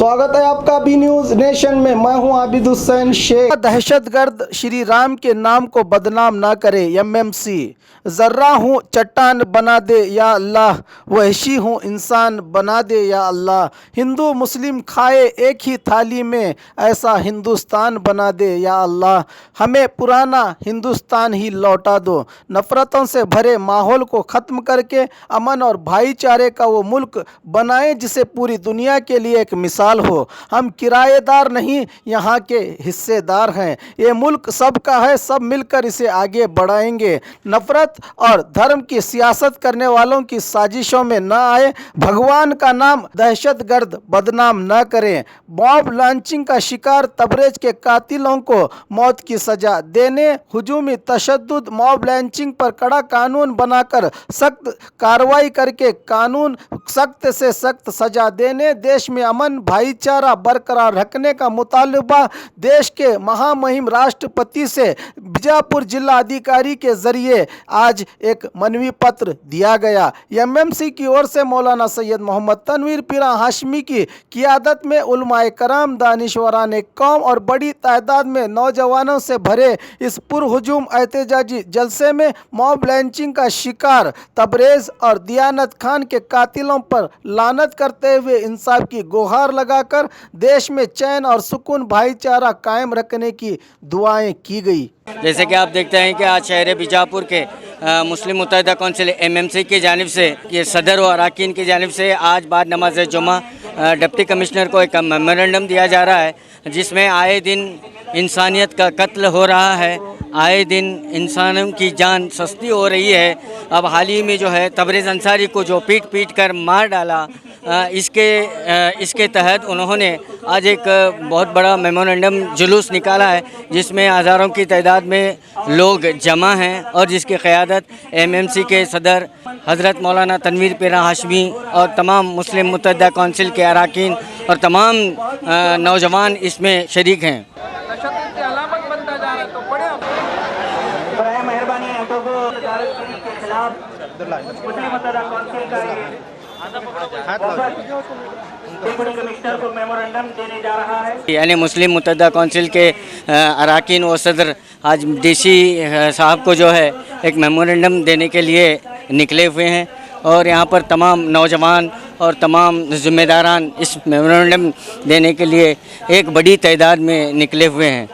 स्वागत है आपका बी न्यूज नेशन में। मैं हूं आबिद हुसैन शेख। दहशतगर्द श्री राम के नाम को बदनाम ना करे। एमएमसी जर्रा हूँ चट्टान बना दे या अल्लाह, वहशी हूँ इंसान बना दे या अल्लाह। हिंदू मुस्लिम खाए एक ही थाली में, ऐसा हिंदुस्तान बना दे या अल्लाह। हमें पुराना हिंदुस्तान ही लौटा दो। नफरतों से भरे माहौल को ख़त्म करके अमन और भाईचारे का वो मुल्क बनाएं जिसे पूरी दुनिया के लिए एक मिसाल हो। हम किराएदार नहीं, यहाँ के हिस्सेदार हैं। ये मुल्क सबका है, सब मिलकर इसे आगे बढ़ाएंगे। नफरत और धर्म की सियासत करने वालों की साजिशों में न आए। भगवान का नाम दहशतगर्द बदनाम न करें। बॉम्ब लॉन्चिंग का शिकार तबरेज के कातिलों को मौत की सजा देने, हुजूमी तशद्दुद मॉब लॉन्चिंग पर कड़ा कानून बनाकर सख्त कार्रवाई करके कानून सख्त से सख्त सजा देने, देश में अमन भाईचारा बरकरार रखने का मुतालबा देश के महामहिम राष्ट्रपति से बीजापुर जिला अधिकारी के जरिए आज एक मनवी पत्र दिया गया। एमएमसी की ओर से मौलाना सैयद मोहम्मद तनवीर पीरा हाशमी की क़ियादत में उलमाए कराम, दानिशवरान कौम और बड़ी तादाद में नौजवानों से भरे इस पुरहुजूम एहतजाजी जलसे में मॉब लॉन्चिंग का शिकार तबरेज और दियानत खान के कातिलों पर लानत करते हुए इंसाफ की गुहार लगाकर देश में चैन और सुकून भाईचारा कायम रखने की दुआएं की गई। जैसे कि आप देखते हैं कि आज शहर बीजापुर के मुस्लिम मुत्तहिदा कौंसिल एमएमसी की जानिब से ये सदर और अरकान की जानिब से आज बाद नमाज जुमा डिप्टी कमिश्नर को एक मेमोरेंडम दिया जा रहा है, जिसमें आए दिन इंसानियत का कत्ल हो रहा है, आए दिन इंसानों की जान सस्ती हो रही है। अब हाल ही में जो है तबरेज़ अंसारी को जो पीट पीट कर मार डाला, इसके तहत उन्होंने आज एक बहुत बड़ा मेमोरेंडम जुलूस निकाला है, जिसमें हज़ारों की तादाद में लोग जमा हैं और जिसकी क़यादत एमएमसी के सदर हज़रत मौलाना तनवीर पीरा हाशमी और तमाम मुस्लिम मुत्तहिदा कौंसिल के अरकान और तमाम नौजवान इसमें शरीक हैं। यानी मुस्लिम मुत्तहिदा कौंसिल के अरकान व सदर आज डीसी साहब को जो है एक मेमोरेंडम देने के लिए निकले हुए हैं और यहाँ पर तमाम नौजवान और तमाम ज़िम्मेदारान इस मेमोरेंडम देने के लिए एक बड़ी तादाद में निकले हुए हैं।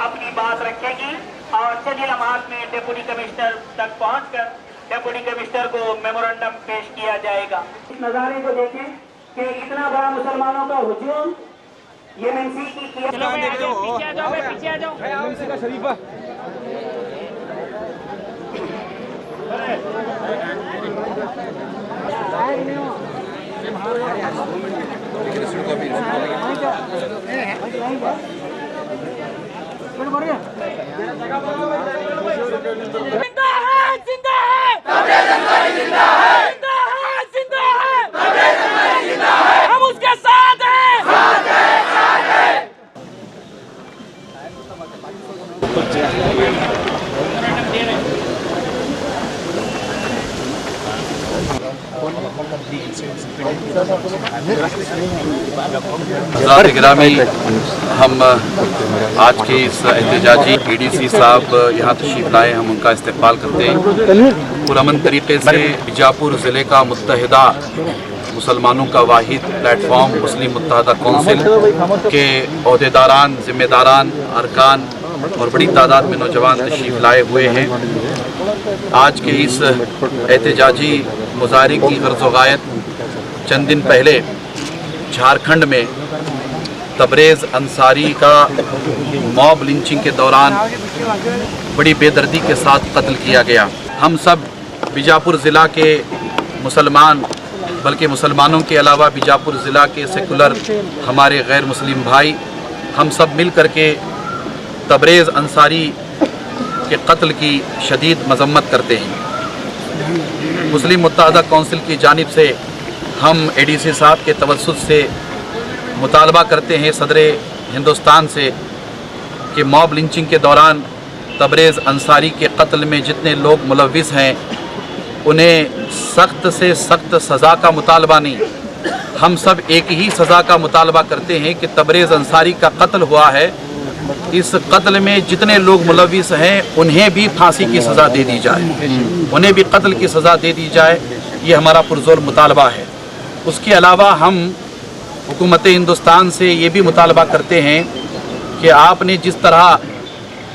अपनी बात रखेगी और चंद लम्हात में डिप्टी कमिश्नर तक पहुंचकर डिप्टी कमिश्नर को मेमोरेंडम पेश किया जाएगा। इस नज़ारे को देखें कि इतना बड़ा मुसलमानों का हुजूम एमएमसी की पीछे आ जाओ एमएमसी का शरीफा हम उसके साथ हैं। गिरामी, हम आज के इस एहतजाजी एडीसी साहब यहाँ तशरीफ लाए, हम उनका इस्तकबाल करते हैं। पुरअमन तरीके से बीजापुर ज़िले का मुत्तहिदा मुसलमानों का वाहिद प्लेटफॉर्म मुस्लिम मुत्तहिदा कौंसिल के अहदेदारान, ज़िम्मेदारान, अरकान और बड़ी तादाद में नौजवान तशरीफ लाए हुए हैं। आज के इस एहतजाजी मुजाहरे की गर्ज़ व गायत चंद दिन पहले झारखंड में तबरेज़ अंसारी का मॉब लिंचिंग के दौरान बड़ी बेदर्दी के साथ कत्ल किया गया। हम सब बीजापुर ज़िला के मुसलमान, बल्कि मुसलमानों के अलावा बीजापुर ज़िला के सेकुलर हमारे गैर मुस्लिम भाई, हम सब मिल कर के तबरेज़ अंसारी के कत्ल की शदीद मजम्मत करते हैं। मुस्लिम मुत्तहिदा कौंसिल की जानिब से हम एडीसी साहब के तवस्सुत से मुतालबा करते हैं सदर हिंदुस्तान से कि मॉब लिंचिंग के दौरान तबरेज़ अंसारी के कत्ल में जितने लोग मुलव्विस हैं उन्हें सख्त से सख्त सज़ा का मुतालबा नहीं, हम सब एक ही सज़ा का मुतालबा करते हैं कि तबरेज़ अंसारी का कत्ल हुआ है, इस कत्ल में जितने लोग मुलव्विस हैं उन्हें भी फांसी की सज़ा दे दी जाए, उन्हें भी कत्ल की सज़ा दे दी जाए। ये हमारा पुरज़ोर मुतालबा है। उसके अलावा हम हुकूमत हिंदुस्तान से ये भी मुतालबा करते हैं कि आपने जिस तरह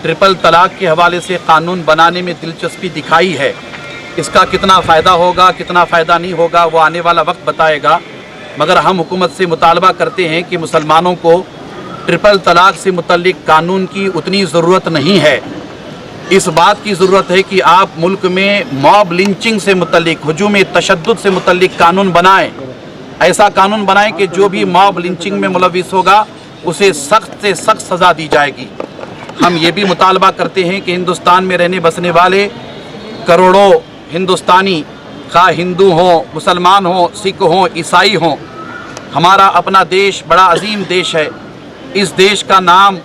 ट्रिपल तलाक के हवाले से कानून बनाने में दिलचस्पी दिखाई है, इसका कितना फ़ायदा होगा कितना फ़ायदा नहीं होगा वो आने वाला वक्त बताएगा, मगर हम हुकूमत से मुतालबा करते हैं कि मुसलमानों को ट्रिपल तलाक से मुतल्लिक कानून की उतनी ज़रूरत नहीं है। इस बात की ज़रूरत है कि आप मुल्क में मॉब लिंचिंग से मुतल्लिक, हुजूम तशद्दुद से मुतल्लिक कानून बनाएं। ऐसा कानून बनाएं कि जो भी मॉब लिंचिंग में मुलव्विस होगा उसे सख्त से सख्त सज़ा दी जाएगी। हम ये भी मुतालबा करते हैं कि हिंदुस्तान में रहने बसने वाले करोड़ों हिंदुस्तानी, खा हिंदू हों, मुसलमान हों, सिख हों, ईसाई हों, हमारा अपना देश बड़ा अजीम देश है। इस देश का नाम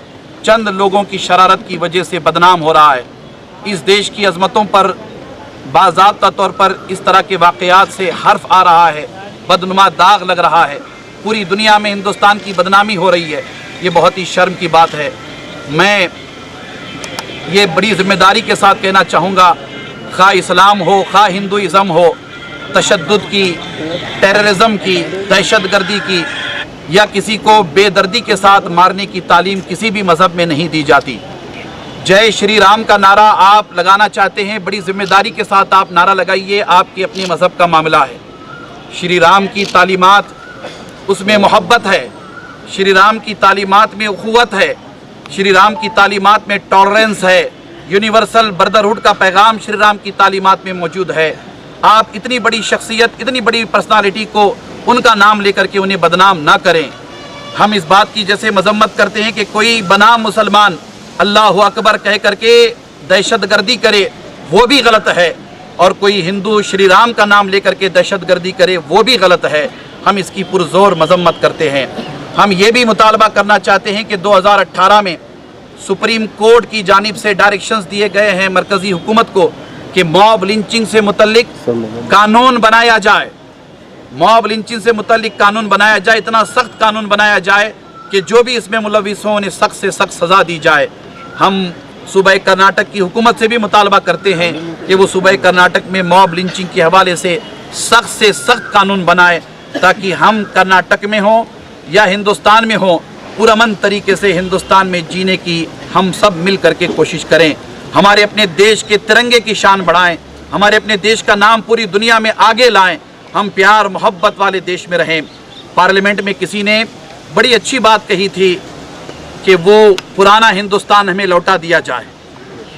चंद लोगों की शरारत की वजह से बदनाम हो रहा है। इस देश की अज़मतों पर बाज़ाब्ता तौर पर इस तरह के वाक़यात से हर्फ आ रहा है, बदनुमा दाग लग रहा है। पूरी दुनिया में हिंदुस्तान की बदनामी हो रही है। ये बहुत ही शर्म की बात है। मैं ये बड़ी ज़िम्मेदारी के साथ कहना चाहूँगा, खा इस्लाम हो, खा हिंदुइज़म हो, तशद्दुद की, टेररिज़म की, दहशतगर्दी की या किसी को बेदर्दी के साथ मारने की तालीम किसी भी मज़हब में नहीं दी जाती। जय श्री राम का नारा आप लगाना चाहते हैं, बड़ी ज़िम्मेदारी के साथ आप नारा लगाइए, आपकी अपनी मज़हब का मामला है। श्री राम की तालीमात, उसमें मोहब्बत है, श्री राम की तालीमात में उख़ुवत है, श्री राम की तालीमात में टॉलरेंस है, यूनिवर्सल ब्रदरहुड का पैगाम श्री राम की तालीमात में मौजूद है। आप इतनी बड़ी शख्सियत, इतनी बड़ी पर्सनालिटी को उनका नाम लेकर के उन्हें बदनाम ना करें। हम इस बात की जैसे मजम्मत करते हैं कि कोई बनाम मुसलमान अल्लाह अकबर कह करके दहशतगर्दी करे, वो भी गलत है, और कोई हिंदू श्री राम का नाम लेकर के दहशतगर्दी करे, वो भी गलत है। हम इसकी पुरज़ोर मजम्मत करते हैं। हम ये भी मुतालबा करना चाहते हैं कि 2018 में सुप्रीम कोर्ट की जानिब से डायरेक्शंस दिए गए हैं मरकज़ी हुकूमत को कि मॉब लिंचिंग से मुतल्लिक कानून बनाया जाए, मॉब लिंचिंग से मुतल्लिक कानून बनाया जाए, इतना सख्त कानून बनाया जाए कि जो भी इसमें मुलव्विस हों उन्हें सख्त से सख्त सज़ा दी जाए। हम सूबा कर्नाटक की हुकूमत से भी मुतालबा करते हैं कि वो सूबा कर्नाटक में मॉब लिंचिंग के हवाले से सख्त कानून बनाए, ताकि हम कर्नाटक में हों या हिंदुस्तान में हों, पुरअमन तरीके से हिंदुस्तान में जीने की हम सब मिल करके कोशिश करें। हमारे अपने देश के तिरंगे की शान बढ़ाएं, हमारे अपने देश का नाम पूरी दुनिया में आगे लाएं, हम प्यार मोहब्बत वाले देश में रहें। पार्लियामेंट में किसी ने बड़ी अच्छी बात कही थी कि वो पुराना हिंदुस्तान हमें लौटा दिया जाए।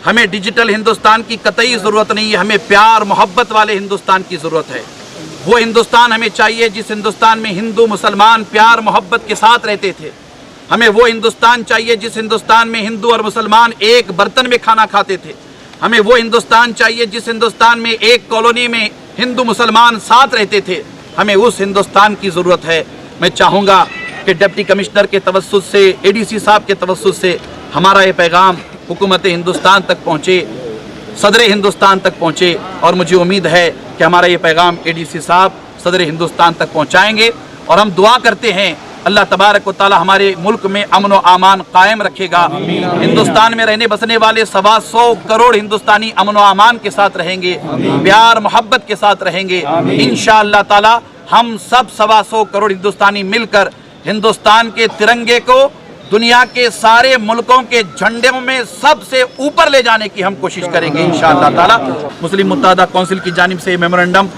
हमें डिजिटल हिंदुस्तान की कतई ज़रूरत नहीं है, हमें प्यार मोहब्बत वाले हिंदुस्तान की ज़रूरत है। वो हिंदुस्तान हमें चाहिए जिस हिंदुस्तान में हिंदू मुसलमान प्यार मोहब्बत के साथ रहते थे। हमें वो हिंदुस्तान चाहिए जिस हिंदुस्तान में हिंदू और मुसलमान एक बर्तन में खाना खाते थे। हमें वो हिंदुस्तान चाहिए जिस हिंदुस्तान में एक कॉलोनी में हिंदू मुसलमान साथ रहते थे। हमें उस हिंदुस्तान की ज़रूरत है। मैं चाहूँगा कि डिप्टी कमिश्नर के तवस्सुत से, एडीसी साहब के तवस्सुत से हमारा ये पैगाम हुकूमत हिंदुस्तान तक पहुँचे, सदर हिंदुस्तान तक पहुँचे, और मुझे उम्मीद है कि हमारा ये पैगाम एडीसी साहब सदर हिंदुस्तान तक पहुँचाएँगे। और हम दुआ करते हैं अल्लाह तबारक व तआला हमारे मुल्क में अमन व अमान कायम रखेगा। हिंदुस्तान में रहने बसने वाले 125 करोड़ हिंदुस्तानी अमन व अमान के साथ रहेंगे, प्यार मोहब्बत के साथ रहेंगे। इंशाअल्लाह ताला हम सब 125 करोड़ हिंदुस्तानी मिलकर हिंदुस्तान के तिरंगे को दुनिया के सारे मुल्कों के झंडों में सबसे ऊपर ले जाने की हम कोशिश करेंगे इंशाअल्लाह ताला। मुस्लिम मुत्तहिदा कौंसिल की जानिब से मेमोरेंडम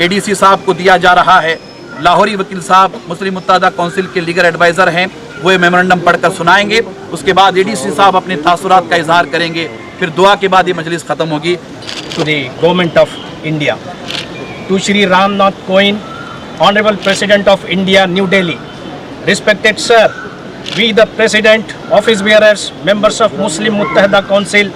एडीसी साहब को दिया जा रहा है। लाहौरी वकील साहब मुस्लिम मुत्तहिदा कौंसिल के लीगल एडवाइज़र हैं, वो ये मेमोरेंडम पढ़कर सुनाएंगे। उसके बाद एडीसी साहब अपने तासुरात का इजहार करेंगे, फिर दुआ के बाद ये मजलिस ख़त्म होगी। To the government of India, to Shri Ramnath Kovind, honourable president of India, New Delhi. Respected sir, we the president, office bearers, members of Muslim Muttahida Council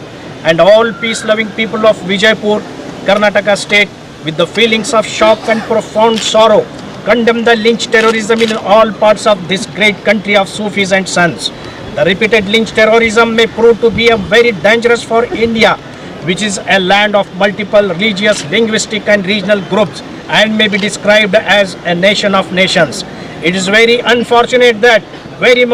and all peace-loving people of Vijaypur, Karnataka state, with the feelings of shock and profound sorrow, condemn the lynch terrorism in all parts of this great country of Sufis and sons. The repeated lynch terrorism may prove to be a very dangerous for India, which is a land of multiple religious, linguistic and regional groups and may be described as a nation of nations. It is very unfortunate that every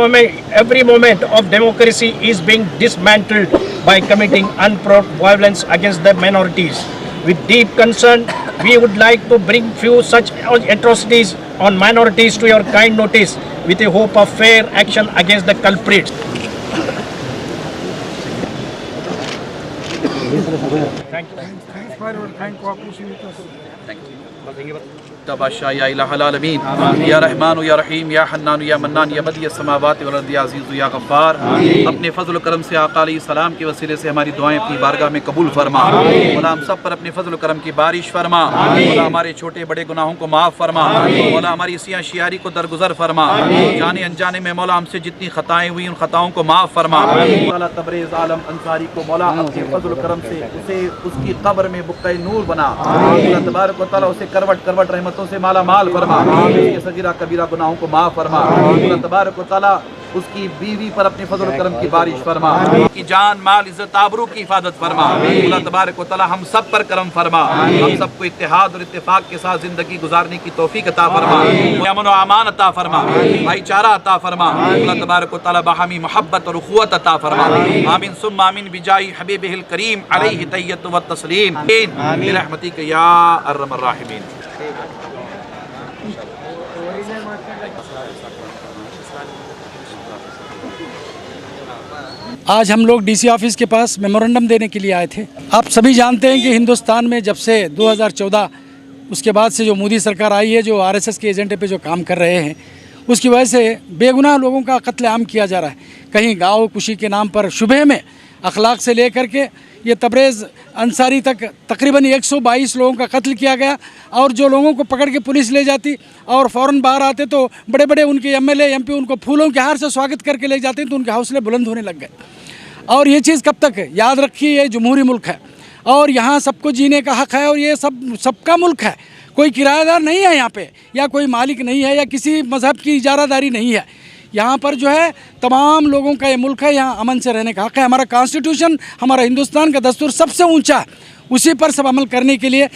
moment of democracy is being dismantled by committing unprovoked violence against the minorities. With deep concern, we would like to bring few such atrocities on minorities to your kind notice with a hope of fair action against the culprits. Thank you. Thanks for your kind cooperation with us. तबाशा या इलाहल आलमीन या रहमान या रहीम या हन्नान या mannan या बदी समावात वल अर्द या अज़ीज़ या गफ़्फ़ार, अपने फजल करम से आका अलैहिस्सलाम के वसीले से हमारी दुआएं अपनी बारगाह में कबूल फरमा। मौला हम सब पर अपने फजल करम की बारिश फरमा। मौला हमारे छोटे बड़े गुनाहों को माफ़ फरमा। मौला हमारी सियाह शियारी को दरगुजर फरमा। जाने अनजाने में मौला हमसे जितनी खताएं हुई उन खताओं को माफ़ फरमा। मौला तबरेज़ आलम अंसारी को मौला अपने फजल करम से उसे उसकी कब्र में बुक़्क़ा नूर बना। मौला तबारक व तआला उसे करवट करवट रहमतों से माला माल फरमा। सगीरा कबीरा गुनाहों को माफ़ फरमा। अल्लाह तबारक व तआला उसकी बीवी पर अपने फजल करम की बारिश फरमा। की जान माल इज्जत आबरू की हिफाजत फरमा। अल्लाह तबारक व तआला हम सब पर करम फरमा। हम सबको इत्तेहाद और इत्तेफाक के साथ जिंदगी गुजारने की तौफीक अता फरमा। अमन व अमान अता फरमा। भाईचारा अता फरमा। अल्लाह तबारक व तआला बाहमी मोहब्बत और उखुवत अता फरमा। आमीन सुम्मा आमीन बिजाही हबीबिहिल करीम अलैहि तहियतु व तस्लीम बिरहमतिक या अर्हमर राहिमीन। आज हम लोग डीसी ऑफिस के पास मेमोरेंडम देने के लिए आए थे। आप सभी जानते हैं कि हिंदुस्तान में जब से 2014 उसके बाद से जो मोदी सरकार आई है, जो आरएसएस के एजेंडे पे जो काम कर रहे हैं, उसकी वजह से बेगुनाह लोगों का कत्लेआम किया जा रहा है। कहीं गाँव खुशी के नाम पर शुबह में अखलाक से लेकर के ये तबरेज़ अंसारी तक तकरीबन 122 लोगों का कत्ल किया गया। और जो लोगों को पकड़ के पुलिस ले जाती और फ़ौरन बाहर आते तो बड़े बड़े उनके एमएलए एमपी उनको फूलों के हार से स्वागत करके ले जाते तो उनके हौसले बुलंद होने लग गए। और ये चीज़ कब तक है? याद रखिए, ये जमहूरी मुल्क है और यहाँ सबको जीने का हक़ है और ये सबका मुल्क है। कोई किराएदार नहीं है यहाँ पे, या कोई मालिक नहीं है, या किसी मज़हब की इजारादारी नहीं है। यहाँ पर जो है तमाम लोगों का ये मुल्क है, यहाँ अमन से रहने का हक़ है। हमारा कॉन्स्टिट्यूशन, हमारा हिंदुस्तान का दस्तूर सबसे ऊंचा है, उसी पर सब अमल करने के लिए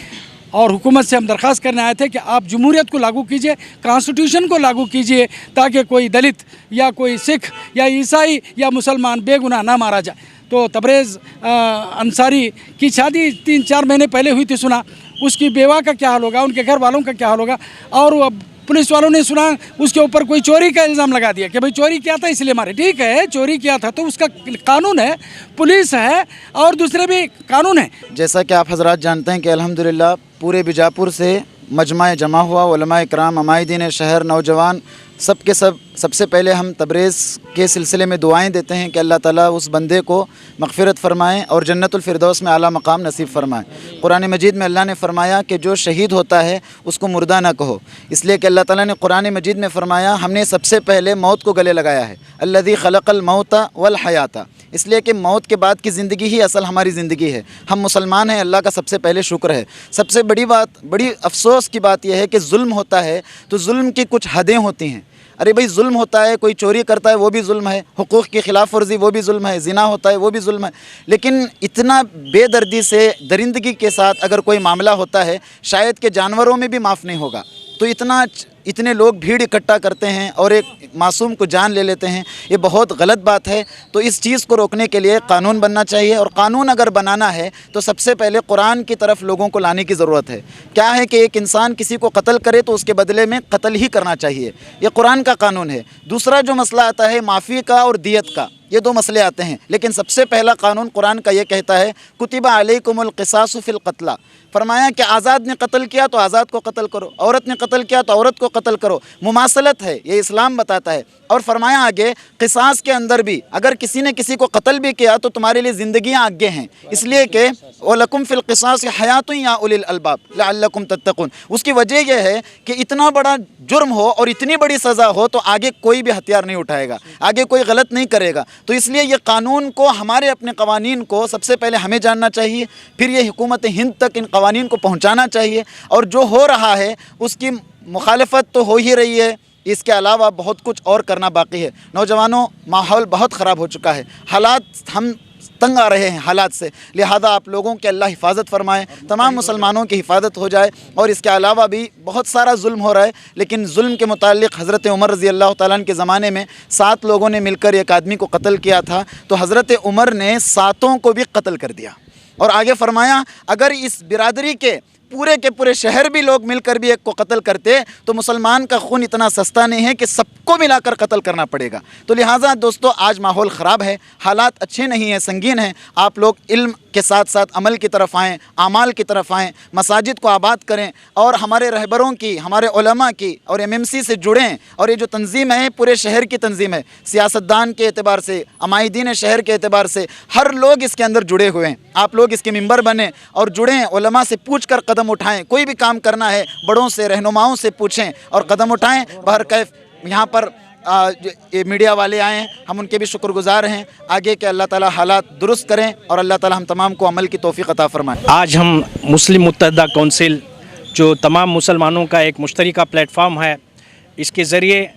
और हुकूमत से हम दरख्वास्त करने आए थे कि आप जमहूरियत को लागू कीजिए, कॉन्स्टिट्यूशन को लागू कीजिए, ताकि कोई दलित या कोई सिख या ईसाई या मुसलमान बेगुनाह ना मारा जाए। तो तबरेज़ अंसारी की शादी 3-4 महीने पहले हुई थी, सुना उसकी बेवा का क्या हाल होगा, उनके घर वालों का क्या हाल होगा। और अब पुलिस वालों ने सुना उसके ऊपर कोई चोरी का इल्ज़ाम लगा दिया कि भाई चोरी किया था इसलिए मारे। ठीक है, चोरी किया था तो उसका कानून है, पुलिस है और दूसरे भी कानून है। जैसा कि आप हजरात जानते हैं कि अल्हम्दुलिल्लाह पूरे बीजापुर से मजमा जमा हुआ, उलमा इकराम, अमायदीन शहर, नौजवान सबसे पहले हम तबरेज़ के सिलसिले में दुआएं देते हैं कि अल्लाह ताला उस बंदे को मग़फ़िरत फ़रमाएँ और जन्नतुल फ़िरदौस में आला मकाम नसीब फ़रमाएँ। कुरान मजीद में अल्लाह ने फ़रमाया कि जो शहीद होता है उसको मुर्दा ना कहो, इसलिए कि अल्लाह ताला ने कुरान मजीद में फ़रमाया हमने सबसे पहले मौत को गले लगाया है, अल्लज़ी ख़लक़ल मौता वल हयाता, इसलिए कि मौत के बाद की ज़िंदगी ही असल हमारी ज़िंदगी है। हम मुसलमान हैं, अल्लाह का सबसे पहले शुक्र है। सबसे बड़ी अफसोस की बात यह है कि जुल्म होता है तो जुल्म की कुछ हदें होती हैं। अरे भाई जुल्म होता है, कोई चोरी करता है वो भी जुल्म है, हुकूक़ की खिलाफ वर्जी वो भी जुल्म है, ज़िना होता है वो भी जुल्म है। लेकिन इतना बेदर्दी से दरिंदगी के साथ अगर कोई मामला होता है, शायद कि जानवरों में भी माफ़ नहीं होगा। तो इतने लोग भीड़ इकट्ठा करते हैं और एक मासूम को जान ले लेते हैं, ये बहुत गलत बात है। तो इस चीज़ को रोकने के लिए कानून बनना चाहिए, और कानून अगर बनाना है तो सबसे पहले कुरान की तरफ लोगों को लाने की ज़रूरत है। क्या है कि एक इंसान किसी को कत्ल करे तो उसके बदले में कत्ल ही करना चाहिए, ये कुरान का कानून है। दूसरा जो मसला आता है माफ़ी का और दियत का, ये 2 मसले आते हैं। लेकिन सबसे पहला कानून कुरान का ये कहता है कुतिबा अलैकुमुल क़िसासु फ़िल क़त्ला, फरमाया कि आज़ाद ने कत्ल किया तो आज़ाद को कत्ल करो, औरत ने कत्ल किया तो औरत को कत्ल करो। मुमासलत है, ये इस्लाम बताता है। और फरमाया आगे क़िसास के अंदर भी अगर किसी ने किसी को कत्ल भी किया तो तुम्हारे लिए ज़िंदगियाँ आगे हैं, इसलिए कि वलकुम फ़िल क़िसास हयातुन या उलिल अलबाब लअल्लकुम तत्तक़ून। उसकी वजह यह है कि इतना बड़ा जुर्म हो और इतनी बड़ी सज़ा हो तो आगे कोई भी हथियार नहीं उठाएगा, आगे कोई गलत नहीं करेगा। तो इसलिए ये कानून को, हमारे अपने कवानीन को सबसे पहले हमें जानना चाहिए, फिर ये हुकूमत हिंद तक इन कवानीन को पहुँचाना चाहिए। और जो हो रहा है उसकी मुखालफत तो हो ही रही है, इसके अलावा बहुत कुछ और करना बाकी है। नौजवानों, माहौल बहुत ख़राब हो चुका है, हालात हम तंग आ रहे हैं हालात से, लिहाजा आप लोगों की अल्लाह हिफाजत फरमाए, तमाम मुसलमानों की हिफाजत हो जाए। और इसके अलावा भी बहुत सारा जुल्म हो रहा है, लेकिन जुल्म के मुतालिक हज़रत उमर रज़ी अल्लाह तआला अन्हु के ज़माने में 7 लोगों ने मिलकर एक आदमी को कत्ल किया था, तो हज़रत उमर ने 7 को भी कत्ल कर दिया। और आगे फरमाया, अगर इस बिरादरी के पूरे शहर भी लोग मिलकर भी एक को कत्ल करते तो मुसलमान का खून इतना सस्ता नहीं है कि सबको मिलाकर कत्ल करना पड़ेगा। तो लिहाजा दोस्तों, आज माहौल ख़राब है, हालात अच्छे नहीं हैं, संगीन हैं। आप लोग इल्म के साथ साथ अमल की तरफ आएँ, आमाल की तरफ आएँ, मसाजिद को आबाद करें और हमारे रहबरों की, हमारे उलमा की और MMC से जुड़ें। और ये जो तंजीम है पूरे शहर की तंजीम है, सियासतदान के एतबार से, अमायदीन शहर के एतबार से हर लोग इसके अंदर जुड़े हुए हैं। आप लोग इसके मेंबर बने और जुड़ें, उलमा से पूछ कर कदम उठाएं। कोई भी काम करना है बड़ों से, रहनुमाओं से पूछें और कदम उठाएं। बहरकैफ यहाँ पर ये मीडिया वाले आए हैं, हम उनके भी शुक्रगुजार हैं। आगे के अल्लाह ताला हालात दुरुस्त करें और अल्लाह ताला हम तमाम को अमल की तौफीक अता फरमाए। आज हम मुस्लिम मुत्तहिदा कौंसिल, जो तमाम मुसलमानों का एक मुश्तरका प्लेटफार्म है, इसके ज़रिए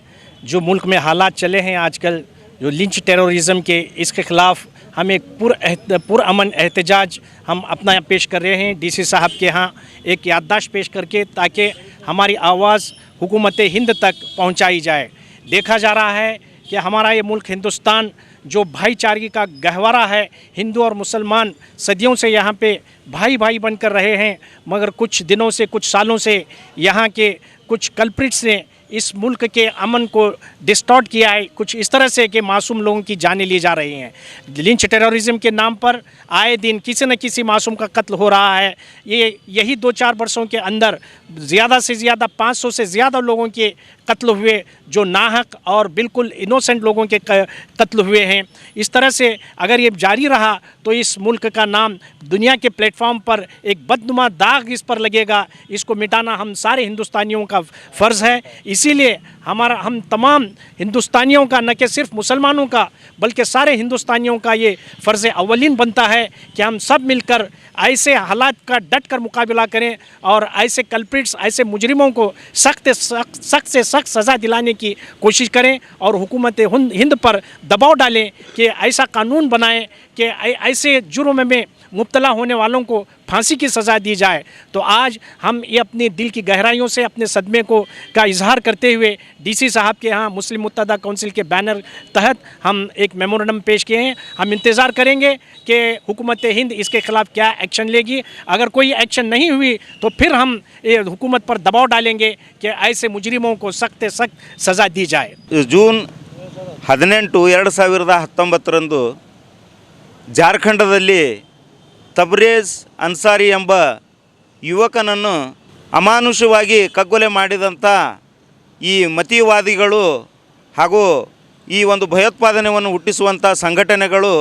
जो मुल्क में हालात चले हैं आजकल, जो लिंच टेररिज़म के, इसके ख़िलाफ़ हम एक पुरअमन एहतजाज हम अपना पेश कर रहे हैं DC साहब के यहाँ एक याददाश्त पेश करके, ताकि हमारी आवाज़ हुकूमत हिंद तक पहुँचाई जाए। देखा जा रहा है कि हमारा ये मुल्क हिंदुस्तान जो भाईचारे का गहवारा है, हिंदू और मुसलमान सदियों से यहाँ पे भाई भाई बनकर रहे हैं, मगर कुछ दिनों से, कुछ सालों से यहाँ के कुछ कल्प्रिट्स ने इस मुल्क के अमन को डिस्टॉर्ट किया है, कुछ इस तरह से कि मासूम लोगों की जानें ली जा रही हैं। लिंच टेररिज्म के नाम पर आए दिन किसी न किसी मासूम का कत्ल हो रहा है। यही 2-4 वर्षों के अंदर ज़्यादा से ज़्यादा 500 से ज़्यादा लोगों के कत्ल हुए, जो नाहक और बिल्कुल इनोसेंट लोगों के कत्ल हुए हैं। इस तरह से अगर ये जारी रहा तो इस मुल्क का नाम दुनिया के प्लेटफॉर्म पर एक बदनुमा दाग इस पर लगेगा। इसको मिटाना हम सारे हिंदुस्तानियों का फ़र्ज़ है। इसीलिए हम तमाम हिंदुस्तानियों का, न कि सिर्फ मुसलमानों का बल्कि सारे हिंदुस्तानियों का ये फ़र्ज़ अव्वलीन बनता है कि हम सब मिलकर ऐसे हालात का डट कर मुकाबला करें और ऐसे कल्प्रिट्स, ऐसे मुजरिमों को सख्त से सख्त सज़ा दिलाने की कोशिश करें और हुकूमत हिंद पर दबाव डालें कि ऐसा कानून बनाएं कि ऐसे जुर्म में मुब्तला होने वालों को फांसी की सज़ा दी जाए। तो आज हम ये अपने दिल की गहराइयों से अपने सदमे का इजहार करते हुए DC साहब के यहाँ मुस्लिम मुत्तहिदा कौंसिल के बैनर तहत हम एक मेमोरेंडम पेश किए हैं। हम इंतज़ार करेंगे कि हुकूमत हिंद इसके ख़िलाफ़ क्या एक्शन लेगी। अगर कोई एक्शन नहीं हुई तो फिर हम हुकूमत पर दबाव डालेंगे कि ऐसे मुजरिमों को सख्त से सख्त सज़ा दी जाए। जून 18, 2019 ಜಾರ್ಖಂಡದಲ್ಲಿ ತಬ್ರೇಜ್ ಅನ್ಸಾರಿ ಎಂಬ ಯುವಕನನ್ನು ಅಮಾನುಷವಾಗಿ ಕಗ್ಗೊಲೆ ಮಾಡಿದಂಥ ಈ ಮತೀವಾದಿಗಳು ಹಾಗೂ ಈ ಒಂದು ಭಯೋತ್ಪಾದನೆಯನ್ನು ಹುಟ್ಟಿಸುವಂಥ ಸಂಘಟನೆಗಳು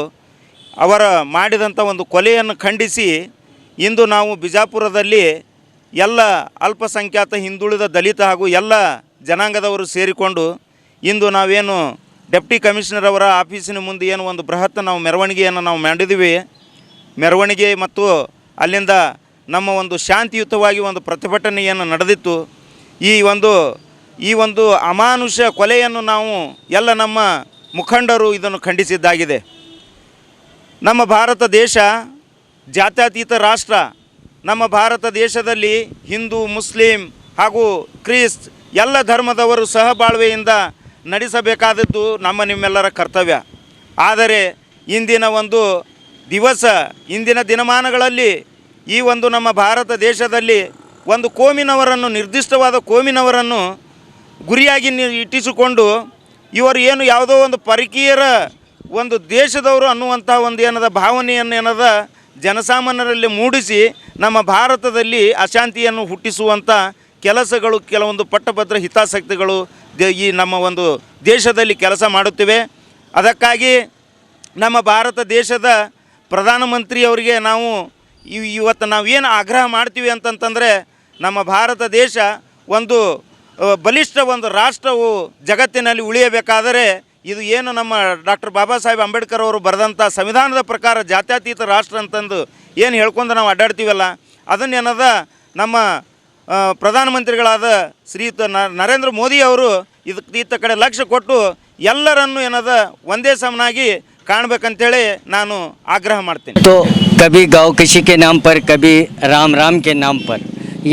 ಅವರ ಮಾಡಿದಂಥ ಒಂದು ಕೊಲೆಯನ್ನು ಖಂಡಿಸಿ ಇಂದು ನಾವು ಬಿಜಾಪುರದಲ್ಲಿ ಎಲ್ಲ ಅಲ್ಪಸಂಖ್ಯಾತ ಹಿಂದುಳಿದ ದಲಿತ ಹಾಗೂ ಎಲ್ಲ ಜನಾಂಗದವರು ಸೇರಿಕೊಂಡು ಇಂದು ನಾವೇನು ಡೆಪ್ಟಿ ಕಮಿಷನರ್ ಅವರ ಆಫೀಸಿನ ಮುಂದೆ ಏನು ಒಂದು ಬೃಹತ್ ನಾವು ಮೆರವಣಿಗೆಯನ್ನು ನಾವು ಮಾಡಿದ್ದೀವಿ. ಮೆರವಣಿಗೆ ಮತ್ತು ಅಲ್ಲಿಂದ ನಮ್ಮ ಒಂದು ಶಾಂತಿಯುತವಾಗಿ ಒಂದು ಪ್ರತಿಭಟನೆಯನ್ನು ನಡೆದಿತ್ತು. ಈ ಒಂದು ಅಮಾನುಷ ಕೊಲೆಯನ್ನು ನಾವು ಎಲ್ಲ ನಮ್ಮ ಮುಖಂಡರು ಇದನ್ನು ಖಂಡಿಸಿದ್ದಾಗಿದೆ. ನಮ್ಮ ಭಾರತ ದೇಶ ಜಾತ್ಯತೀತ ರಾಷ್ಟ್ರ. ನಮ್ಮ ಭಾರತ ದೇಶದಲ್ಲಿ ಹಿಂದೂ, ಮುಸ್ಲಿಂ ಹಾಗೂ ಕ್ರಿಸ್ತ್ ಎಲ್ಲ ಧರ್ಮದವರು ಸಹಬಾಳ್ವೆಯಿಂದ ನಡೆಸಬೇಕಾದದ್ದು ನಮ್ಮ ನಿಮ್ಮೆಲ್ಲರ ಕರ್ತವ್ಯ. ಆದರೆ ಇಂದಿನ ದಿನಮಾನಗಳಲ್ಲಿ ಈ ಒಂದು ನಮ್ಮ ಭಾರತ ದೇಶದಲ್ಲಿ ಒಂದು ಕೋಮಿನವರನ್ನು, ನಿರ್ದಿಷ್ಟವಾದ ಕೋಮಿನವರನ್ನು ಗುರಿಯಾಗಿ ಇಟ್ಟಿಸಿಕೊಂಡು ಇವರು ಯಾವುದೋ ಒಂದು ಪರಕೀಯರ ಒಂದು ದೇಶದವರು ಅನ್ನುವಂಥ ಒಂದು ಭಾವನೆಯನ್ನು ಜನಸಾಮಾನ್ಯರಲ್ಲಿ ಮೂಡಿಸಿ ನಮ್ಮ ಭಾರತದಲ್ಲಿ ಅಶಾಂತಿಯನ್ನು ಹುಟ್ಟಿಸುವಂಥ ಕೆಲಸಗಳು ಕೆಲವೊಂದು ಪಟ್ಟಭದ್ರ ಹಿತಾಸಕ್ತಿಗಳು ಈ ನಮ್ಮ ಒಂದು ದೇಶದಲ್ಲಿ ಕೆಲಸ ಮಾಡುತ್ತಿವೆ. ಅದಕ್ಕಾಗಿ ನಮ್ಮ ಭಾರತ ದೇಶದ ಪ್ರಧಾನಮಂತ್ರಿಯವರಿಗೆ ನಾವು ಇವತ್ತು ಏನು ಆಗ್ರಹ ಮಾಡ್ತೀವಿ ಅಂತಂತಂದರೆ, ನಮ್ಮ ಭಾರತ ದೇಶ ಒಂದು ಬಲಿಷ್ಠ ಒಂದು ರಾಷ್ಟ್ರವು ಜಗತ್ತಿನಲ್ಲಿ ಉಳಿಯಬೇಕಾದರೆ ಇದು ಏನು ನಮ್ಮ ಡಾಕ್ಟರ್ ಬಾಬಾ ಸಾಹೇಬ್ ಅಂಬೇಡ್ಕರ್ ಅವರು ಬರೆದಂಥ ಸಂವಿಧಾನದ ಪ್ರಕಾರ ಜಾತ್ಯತೀತ ರಾಷ್ಟ್ರ ಅಂತಂದು ಏನು ಹೇಳ್ಕೊಂಡು ನಾವು ಅಡ್ಡಾಡ್ತೀವಲ್ಲ, ಅದನ್ನೇನದ ನಮ್ಮ ಪ್ರಧಾನಮಂತ್ರಿಗಳಾದ ಶ್ರೀಯುತ ನರೇಂದ್ರ ಮೋದಿ ಅವರು ಇತ್ತ ಕಡೆ ಲಕ್ಷ್ಯ ಕೊಟ್ಟು ಎಲ್ಲರನ್ನು ಏನದ ಒಂದೇ ಸಮನಾಗಿ ಕಾಣಬೇಕಂತೇಳಿ ನಾನು ಆಗ್ರಹ ಮಾಡ್ತೀನಿ. तो कभी गाँव किसी के नाम पर, कभी राम राम के नाम पर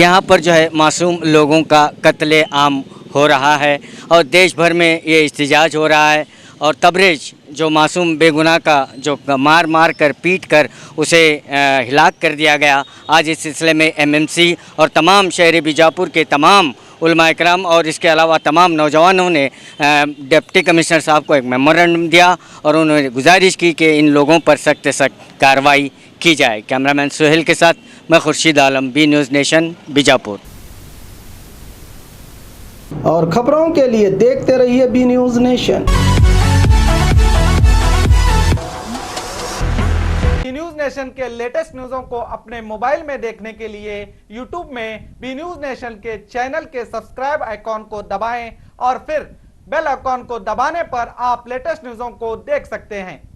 यहाँ पर जो है मासूम लोगों का कत्ले आम हो रहा है और देश भर में ये इस्तिजाज हो रहा है। और तबरेज जो मासूम बेगुनाह का जो मार मार कर पीट कर उसे हिलाक कर दिया गया, आज इस सिलसिले में एमएमसी और तमाम शहर बीजापुर के तमाम उलमा इकराम और इसके अलावा तमाम नौजवानों ने डिप्टी कमिश्नर साहब को एक मेमोरेंडम दिया और उन्होंने गुजारिश की कि इन लोगों पर सख्त से सख्त कार्रवाई की जाए। कैमरामैन सुहेल के साथ मैं Khurshid Alam, B news nation, Bijapur. और खबरों के लिए देखते रहिए B news nation. News nation के लेटेस्ट न्यूज़ों को अपने मोबाइल में देखने के लिए यूट्यूब में बी न्यूज़ नेशन के चैनल के सब्सक्राइब आइकॉन को दबाएं और फिर बेल आइकॉन को दबाने पर आप लेटेस्ट न्यूज़ों को देख सकते हैं।